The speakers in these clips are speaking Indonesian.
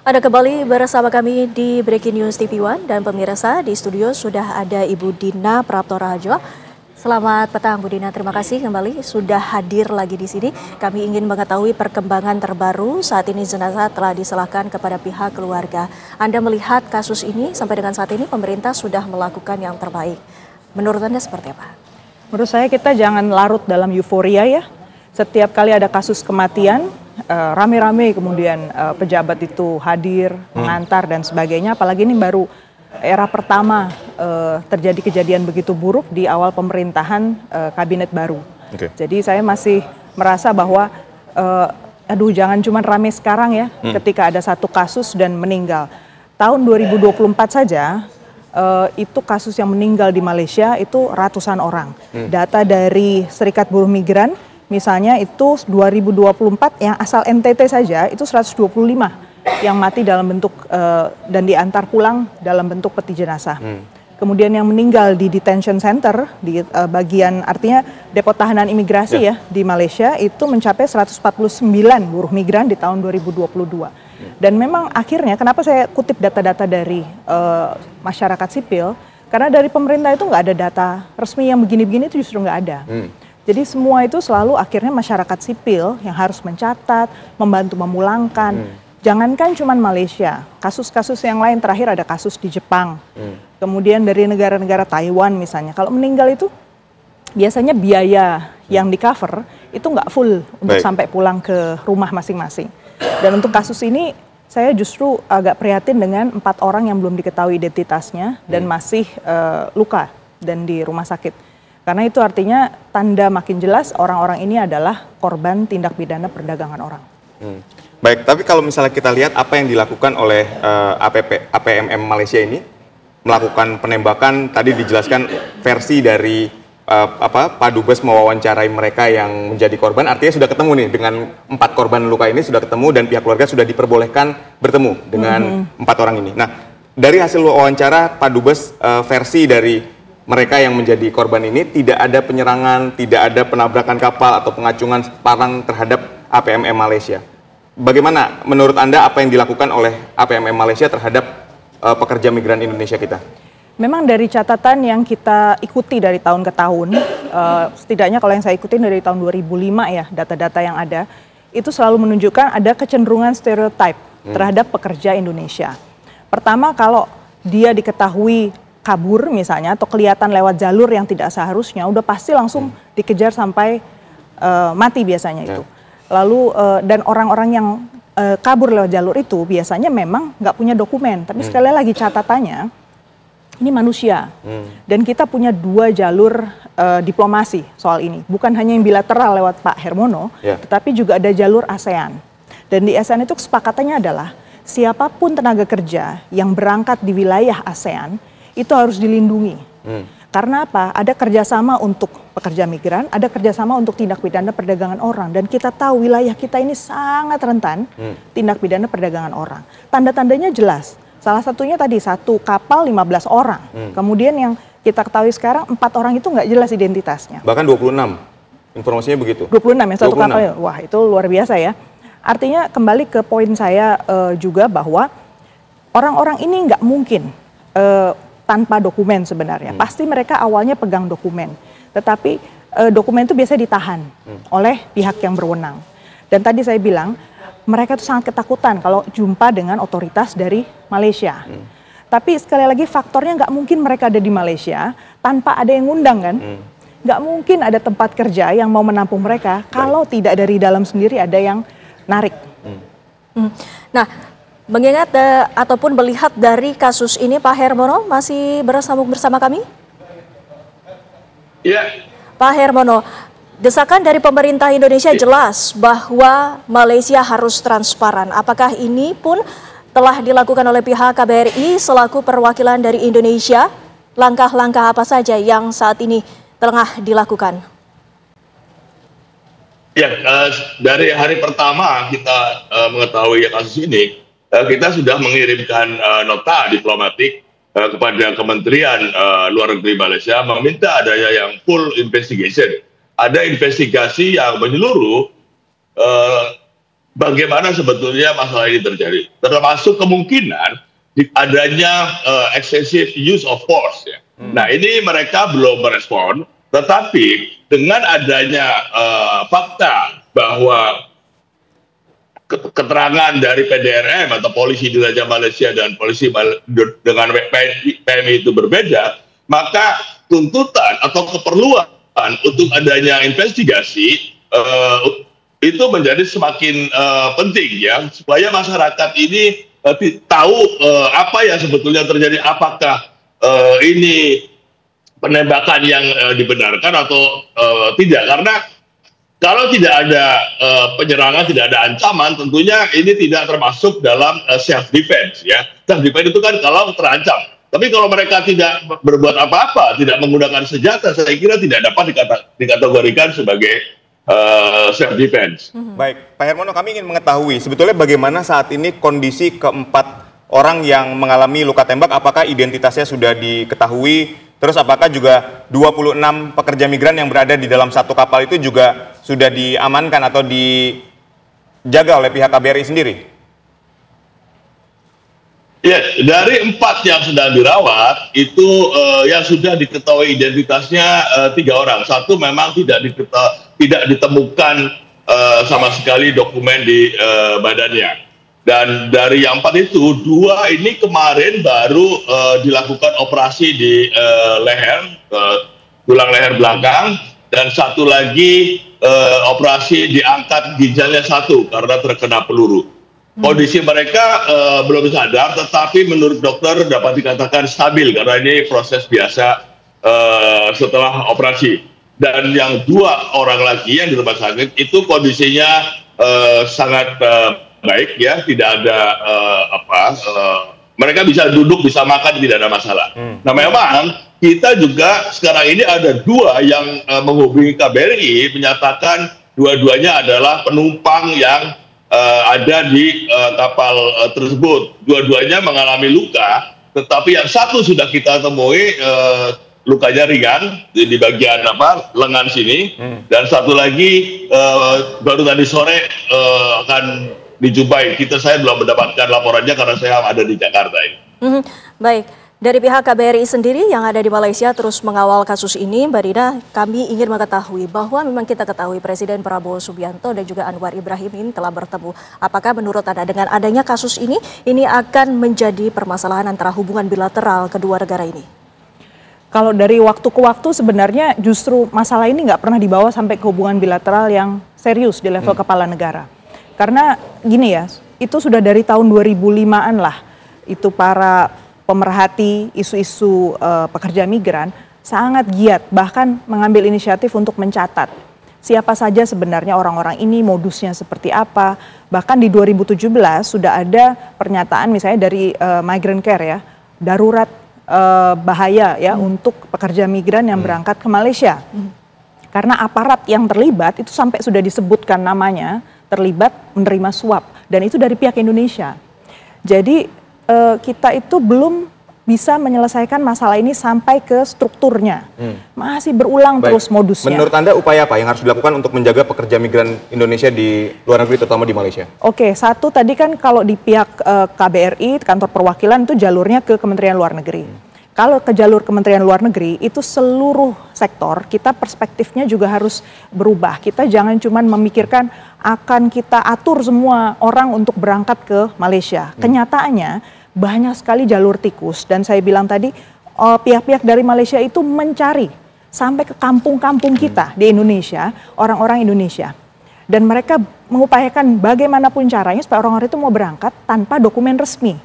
Anda kembali bersama kami di Breaking News TV One dan pemirsa di studio sudah ada Ibu Dina Prapto Raharjo. Selamat petang Bu Dina, terima kasih kembali sudah hadir lagi di sini. Kami ingin mengetahui perkembangan terbaru saat ini jenazah telah diserahkan kepada pihak keluarga. Anda melihat kasus ini sampai dengan saat ini pemerintah sudah melakukan yang terbaik. Menurut Anda seperti apa? Menurut saya kita jangan larut dalam euforia ya. Setiap kali ada kasus kematian, rame-rame kemudian pejabat itu hadir, mengantar dan sebagainya. Apalagi ini baru era pertama terjadi kejadian begitu buruk di awal pemerintahan kabinet baru. Jadi saya masih merasa bahwa jangan cuma rame sekarang ya ketika ada satu kasus dan meninggal. Tahun 2024 saja itu kasus yang meninggal di Malaysia itu ratusan orang. Data dari Serikat Buruh Migran misalnya itu 2024 yang asal NTT saja itu 125 yang mati dalam bentuk dan diantar pulang dalam bentuk peti jenazah. Kemudian yang meninggal di detention center di bagian artinya depo tahanan imigrasi ya di Malaysia itu mencapai 149 buruh migran di tahun 2022. Dan memang akhirnya kenapa saya kutip data-data dari masyarakat sipil karena dari pemerintah itu nggak ada data resmi yang begini-begini itu justru nggak ada. Jadi semua itu selalu akhirnya masyarakat sipil yang harus mencatat, membantu memulangkan. Jangankan cuma Malaysia, kasus-kasus yang lain terakhir ada kasus di Jepang. Kemudian dari negara-negara Taiwan misalnya. Kalau meninggal itu biasanya biaya yang di cover itu nggak full untuk sampai pulang ke rumah masing-masing. Dan untuk kasus ini saya justru agak prihatin dengan 4 orang yang belum diketahui identitasnya dan masih luka dan di rumah sakit. Karena itu artinya tanda makin jelas orang-orang ini adalah korban tindak pidana perdagangan orang. Baik, tapi kalau misalnya kita lihat apa yang dilakukan oleh APMM Malaysia ini, melakukan penembakan, tadi dijelaskan versi dari Pak Dubes mewawancarai mereka yang menjadi korban, artinya sudah ketemu nih dengan 4 korban luka ini sudah ketemu dan pihak keluarga sudah diperbolehkan bertemu dengan 4 orang ini. Nah, dari hasil wawancara Pak Dubes versi dari mereka yang menjadi korban ini tidak ada penyerangan, tidak ada penabrakan kapal atau pengacungan parang terhadap APMM Malaysia. Bagaimana menurut Anda apa yang dilakukan oleh APMM Malaysia terhadap pekerja migran Indonesia kita? Memang dari catatan yang kita ikuti dari tahun ke tahun, setidaknya kalau yang saya ikutin dari tahun 2005 ya, data-data yang ada, itu selalu menunjukkan ada kecenderungan stereotip terhadap pekerja Indonesia. Pertama, kalau dia diketahui kabur misalnya atau kelihatan lewat jalur yang tidak seharusnya, udah pasti langsung dikejar sampai mati biasanya itu. Lalu dan orang-orang yang kabur lewat jalur itu biasanya memang nggak punya dokumen. Tapi sekali lagi catatannya, ini manusia. Dan kita punya 2 jalur diplomasi soal ini. Bukan hanya yang bilateral lewat Pak Hermono, tetapi juga ada jalur ASEAN. Dan di ASEAN itu kesepakatannya adalah siapapun tenaga kerja yang berangkat di wilayah ASEAN itu harus dilindungi. Karena apa? Ada kerjasama untuk pekerja migran, ada kerjasama untuk tindak pidana perdagangan orang. Dan kita tahu wilayah kita ini sangat rentan tindak pidana perdagangan orang. Tanda-tandanya jelas. Salah satunya tadi satu kapal 15 orang. Kemudian yang kita ketahui sekarang 4 orang itu nggak jelas identitasnya. Bahkan 26, informasinya begitu. 26 ya satu kapal. Wah itu luar biasa ya. Artinya kembali ke poin saya juga bahwa orang-orang ini nggak mungkin tanpa dokumen sebenarnya. Pasti mereka awalnya pegang dokumen. Tetapi dokumen itu biasanya ditahan oleh pihak yang berwenang. Dan tadi saya bilang, mereka itu sangat ketakutan kalau jumpa dengan otoritas dari Malaysia. Tapi sekali lagi faktornya nggak mungkin mereka ada di Malaysia tanpa ada yang ngundang kan. Nggak mungkin ada tempat kerja yang mau menampung mereka kalau tidak dari dalam sendiri ada yang narik. Nah, mengingat ataupun melihat dari kasus ini, Pak Hermono masih bersambung bersama kami? Iya. Pak Hermono, desakan dari pemerintah Indonesia jelas bahwa Malaysia harus transparan. Apakah ini pun telah dilakukan oleh pihak KBRI selaku perwakilan dari Indonesia? Langkah-langkah apa saja yang saat ini tengah dilakukan? Ya, dari hari pertama kita mengetahui kasus ini, kita sudah mengirimkan nota diplomatik kepada Kementerian Luar Negeri Malaysia meminta adanya yang full investigation. Ada investigasi yang menyeluruh bagaimana sebetulnya masalah ini terjadi. Termasuk kemungkinan adanya excessive use of force. Ya. Nah ini mereka belum merespon, tetapi dengan adanya fakta bahwa keterangan dari PDRM atau polisi di Raja Malaysia dan polisi dengan PMI itu berbeda, maka tuntutan atau keperluan untuk adanya investigasi itu menjadi semakin penting ya, supaya masyarakat ini tahu apa yang sebetulnya terjadi, apakah ini penembakan yang dibenarkan atau tidak, karena kalau tidak ada penyerangan, tidak ada ancaman, tentunya ini tidak termasuk dalam self defense ya. Self defense itu kan kalau terancam. Tapi kalau mereka tidak berbuat apa-apa, tidak menggunakan senjata, saya kira tidak dapat dikategorikan sebagai self defense. Baik, Pak Hermono, kami ingin mengetahui sebetulnya bagaimana saat ini kondisi keempat orang yang mengalami luka tembak, apakah identitasnya sudah diketahui? Terus apakah juga 26 pekerja migran yang berada di dalam satu kapal itu juga sudah diamankan atau dijaga oleh pihak KBRI sendiri? Ya, dari 4 yang sedang dirawat itu yang sudah diketahui identitasnya 3 orang. Satu memang tidak ditemukan sama sekali dokumen di badannya. Dan dari yang 4 itu, 2 ini kemarin baru dilakukan operasi di leher, tulang leher belakang, dan 1 lagi operasi diangkat ginjalnya 1 karena terkena peluru. Kondisi mereka belum sadar, tetapi menurut dokter dapat dikatakan stabil karena ini proses biasa setelah operasi. Dan yang 2 orang lagi yang di rumah sakit itu kondisinya sangat baik ya, tidak ada mereka bisa duduk, bisa makan, tidak ada masalah. Nah memang kita juga sekarang ini ada 2 yang menghubungi KBRI menyatakan dua-duanya adalah penumpang yang ada di kapal tersebut. Dua-duanya mengalami luka, tetapi yang 1 sudah kita temui lukanya ringan di bagian lengan sini, dan 1 lagi baru tadi sore akan dijumpai. Saya belum mendapatkan laporannya karena saya ada di Jakarta ini. Baik, dari pihak KBRI sendiri yang ada di Malaysia terus mengawal kasus ini, Mbak Dina, kami ingin mengetahui bahwa memang kita ketahui Presiden Prabowo Subianto dan juga Anwar Ibrahim ini telah bertemu. Apakah menurut Anda dengan adanya kasus ini akan menjadi permasalahan antara hubungan bilateral kedua negara ini? Kalau dari waktu ke waktu sebenarnya justru masalah ini nggak pernah dibawa sampai ke hubungan bilateral yang serius di level kepala negara. Karena gini ya, itu sudah dari tahun 2005-an lah, itu para pemerhati isu-isu pekerja migran sangat giat, bahkan mengambil inisiatif untuk mencatat siapa saja sebenarnya orang-orang ini, modusnya seperti apa. Bahkan di 2017 sudah ada pernyataan misalnya dari Migrant Care ya, darurat bahaya ya untuk pekerja migran yang berangkat ke Malaysia. Karena aparat yang terlibat itu sampai sudah disebutkan namanya, terlibat menerima suap, dan itu dari pihak Indonesia. Jadi kita itu belum bisa menyelesaikan masalah ini sampai ke strukturnya. Masih berulang terus modusnya. Menurut Anda upaya apa yang harus dilakukan untuk menjaga pekerja migran Indonesia di luar negeri, terutama di Malaysia? Oke, 1 tadi kan kalau di pihak KBRI, kantor perwakilan itu jalurnya ke Kementerian Luar Negeri. Kalau ke jalur Kementerian Luar Negeri itu seluruh sektor kita perspektifnya juga harus berubah. Kita jangan cuma memikirkan akan kita atur semua orang untuk berangkat ke Malaysia. Kenyataannya banyak sekali jalur tikus, dan saya bilang tadi pihak-pihak dari Malaysia itu mencari sampai ke kampung-kampung kita di Indonesia, orang-orang Indonesia. Dan mereka mengupayakan bagaimanapun caranya supaya orang-orang itu mau berangkat tanpa dokumen resmi.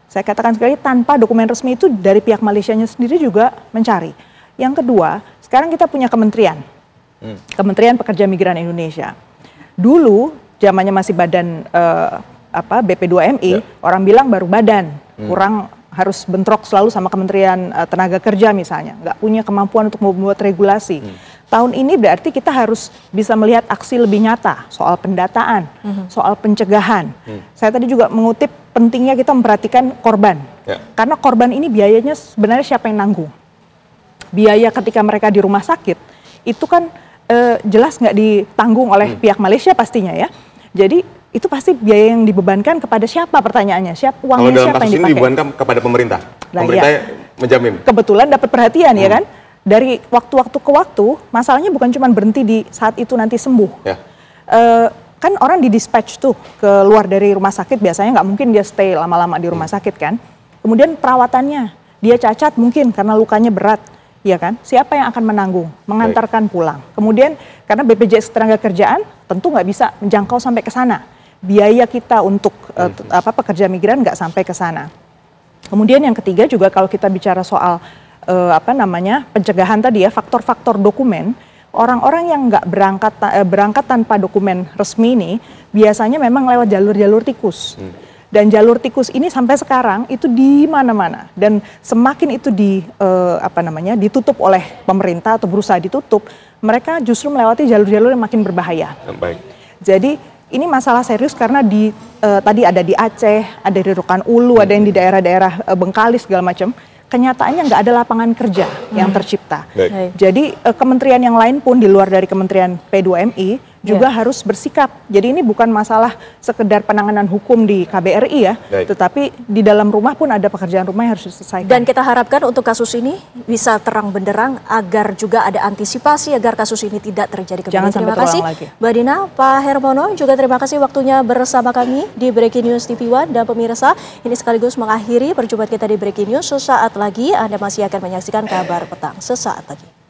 Saya katakan sekali, tanpa dokumen resmi itu dari pihak Malaysianya sendiri juga mencari. Yang kedua, sekarang kita punya kementerian. Kementerian Pekerja Migran Indonesia. Dulu, zamannya masih badan BP2MI, orang bilang baru badan. Kurang harus bentrok selalu sama Kementerian Tenaga Kerja misalnya. Nggak punya kemampuan untuk membuat regulasi. Tahun ini berarti kita harus bisa melihat aksi lebih nyata soal pendataan, soal pencegahan. Saya tadi juga mengutip pentingnya kita memperhatikan korban. Karena korban ini biayanya sebenarnya siapa yang nanggung? Biaya ketika mereka di rumah sakit, itu kan jelas nggak ditanggung oleh pihak Malaysia pastinya ya. Jadi itu pasti biaya yang dibebankan kepada siapa pertanyaannya? Kalau Uangnya dalam siapa kasus yang ini dipakai? dibebankan kepada pemerintah. Nah, Pemerintah menjamin. Kebetulan dapat perhatian ya kan? Dari waktu-waktu ke waktu, masalahnya bukan cuma berhenti di saat itu nanti sembuh. Ya. Kan orang di dispatch tuh ke luar dari rumah sakit, biasanya nggak mungkin dia stay lama-lama di rumah sakit kan. Kemudian perawatannya, dia cacat mungkin karena lukanya berat, ya kan? Siapa yang akan menanggung? Mengantarkan pulang. Kemudian karena BPJS Ketenagakerjaan tentu nggak bisa menjangkau sampai ke sana. Biaya kita untuk pekerja migran nggak sampai ke sana. Kemudian yang ketiga juga kalau kita bicara soal pencegahan tadi ya, faktor-faktor dokumen, orang-orang yang nggak berangkat tanpa dokumen resmi ini biasanya memang lewat jalur-jalur tikus. Dan jalur tikus ini sampai sekarang itu di mana-mana, dan semakin itu ditutup oleh pemerintah atau berusaha ditutup, mereka justru melewati jalur-jalur yang makin berbahaya. Baik. Jadi ini masalah serius karena tadi ada di Aceh, ada di Rokan Ulu, ada yang di daerah-daerah Bengkalis segala macam. Kenyataannya nggak ada lapangan kerja yang tercipta. Baik. Jadi kementerian yang lain pun di luar dari Kementerian P2MI juga harus bersikap. Jadi ini bukan masalah sekedar penanganan hukum di KBRI ya, tetapi di dalam rumah pun ada pekerjaan rumah yang harus diselesaikan. Dan kita harapkan untuk kasus ini bisa terang benderang agar juga ada antisipasi agar kasus ini tidak terjadi kembali. Jangan sampai Terima kasih lagi. Mbak Dina, Pak Hermono, juga terima kasih waktunya bersama kami di Breaking News TV One. Dan pemirsa, ini sekaligus mengakhiri perjumpaan kita di Breaking News. Sesaat lagi Anda masih akan menyaksikan Kabar Petang. Sesaat lagi.